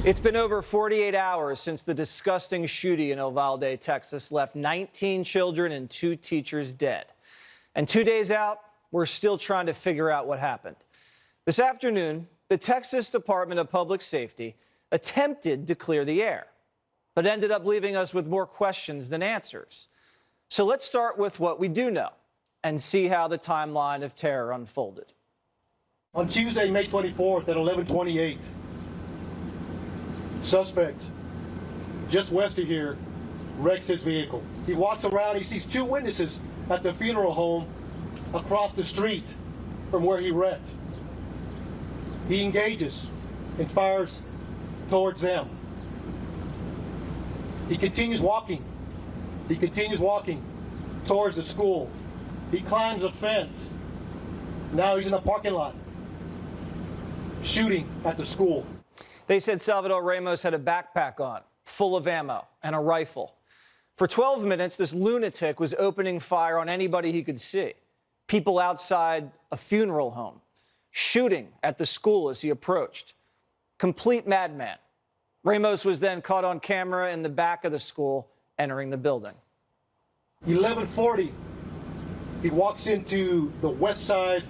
It's been over 48 hours since the disgusting shooting in Uvalde, Texas, left 19 children and 2 teachers dead. And 2 days out, we're still trying to figure out what happened. This afternoon, the Texas Department of Public Safety attempted to clear the air, but ended up leaving us with more questions than answers. So let's start with what we do know and see how the timeline of terror unfolded. On Tuesday, May 24th at 11:28, suspect just west of here wrecks his vehicle. He walks around, he sees 2 witnesses at the funeral home across the street from where he wrecked. He engages and fires towards them. He continues walking. He continues walking towards the school. He climbs a fence. Now he's in the parking lot, shooting at the school. They said Salvador Ramos had a backpack on, full of ammo, and a rifle. For 12 minutes, this lunatic was opening fire on anybody he could see. People outside a funeral home, shooting at the school as he approached. Complete madman. Ramos was then caught on camera in the back of the school, entering the building. 11:40, he walks into the west side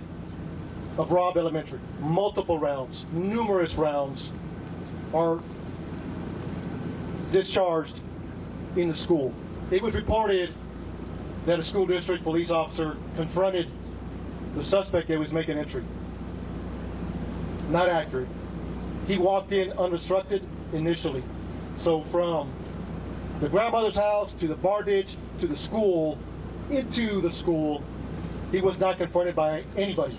of Robb Elementary. Multiple rounds, numerous rounds are discharged in the school. It was reported that a school district police officer confronted the suspect that was making entry. Not accurate. He walked in unobstructed initially. So from the grandmother's house to the bar ditch to the school, into the school, he was not confronted by anybody.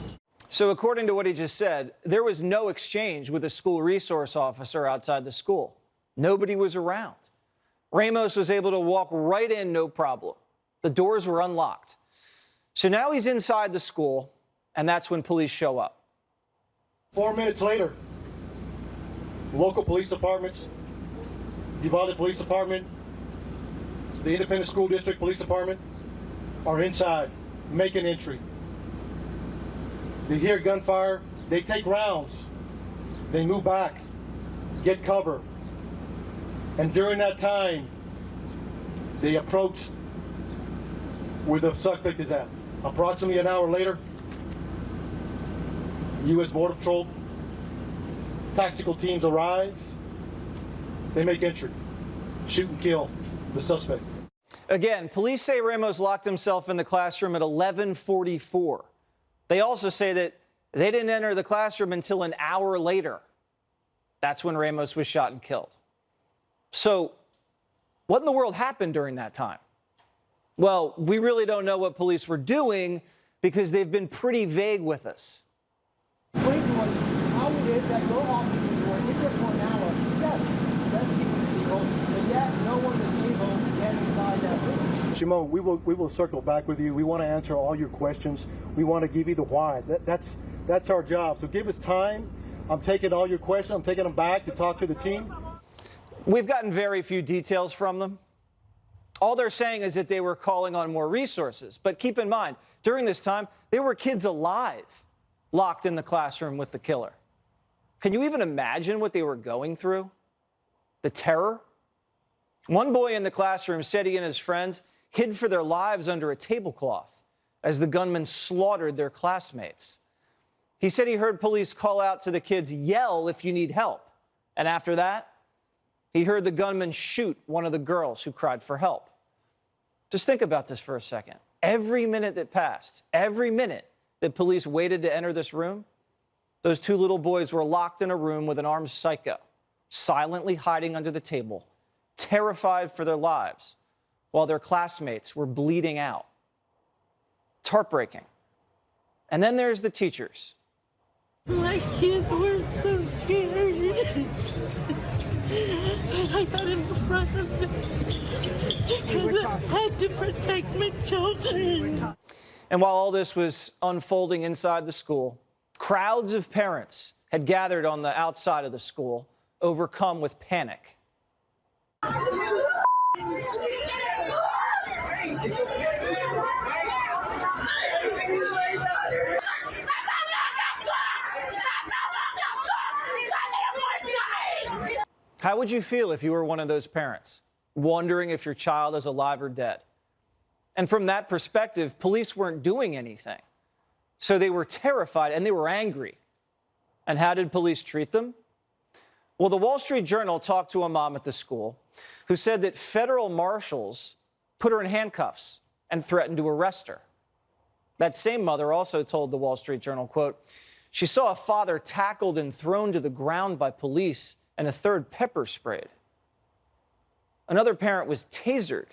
So according to what he just said, there was no exchange with a school resource officer outside the school. Nobody was around. Ramos was able to walk right in, no problem. The doors were unlocked. So now he's inside the school, and that's when police show up. 4 minutes later, local police departments, Uvalde Police Department, the Independent School District Police Department are inside, making entry. They hear gunfire, they take rounds, they move back, get cover. And during that time, they approach where the suspect is at. Approximately an hour later, U.S. Border Patrol tactical teams arrive. They make entry, shoot and kill the suspect. Again, police say Ramos locked himself in the classroom at 11:44. They also say that they didn't enter the classroom until an hour later. That's when Ramos was shot and killed. So what in the world happened during that time? Well, we really don't know what police were doing because they've been pretty vague with us. Explain to us how it is that your officers were in there for an hour, yes, investigating people, but yet no one was able to get inside that room. Shimon, we will circle back with you. We want to answer all your questions. We want to give you the why. That's our job. So give us time. I'm taking all your questions. I'm taking them back to talk to the team. We've gotten very few details from them. All they're saying is that they were calling on more resources. But keep in mind, during this time, there were kids alive locked in the classroom with the killer. Can you even imagine what they were going through? The terror? One boy in the classroom said he and his friends hid for their lives under a tablecloth as the gunman slaughtered their classmates. He said he heard police call out to the kids, "Yell if you need help." And after that, he heard the gunman shoot one of the girls who cried for help. Just think about this for a second. Every minute that passed, every minute that police waited to enter this room, those 2 little boys were locked in a room with an armed psycho, silently hiding under the table, terrified for their lives, while their classmates were bleeding out. It's heartbreaking. And then there's the teachers. My kids were so scared. I got in front of them because I had to protect my children. And while all this was unfolding inside the school, crowds of parents had gathered on the outside of the school, overcome with panic. How would you feel if you were one of those parents, wondering if your child is alive or dead? And from that perspective, police weren't doing anything. So they were terrified and they were angry. And how did police treat them? Well, the Wall Street Journal talked to a mom at the school who said that federal marshals put her in handcuffs and threatened to arrest her. That same mother also told the Wall Street Journal, quote, she saw a father tackled and thrown to the ground by police and a third pepper sprayed. Another parent was tasered.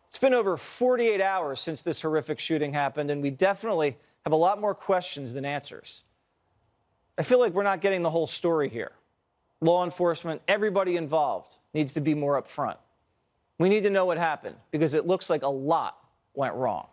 It's been over 48 hours since this horrific shooting happened, and we definitely have a lot more questions than answers. I feel like we're not getting the whole story here. Law enforcement, everybody involved needs to be more upfront. We need to know what happened because it looks like a lot went wrong.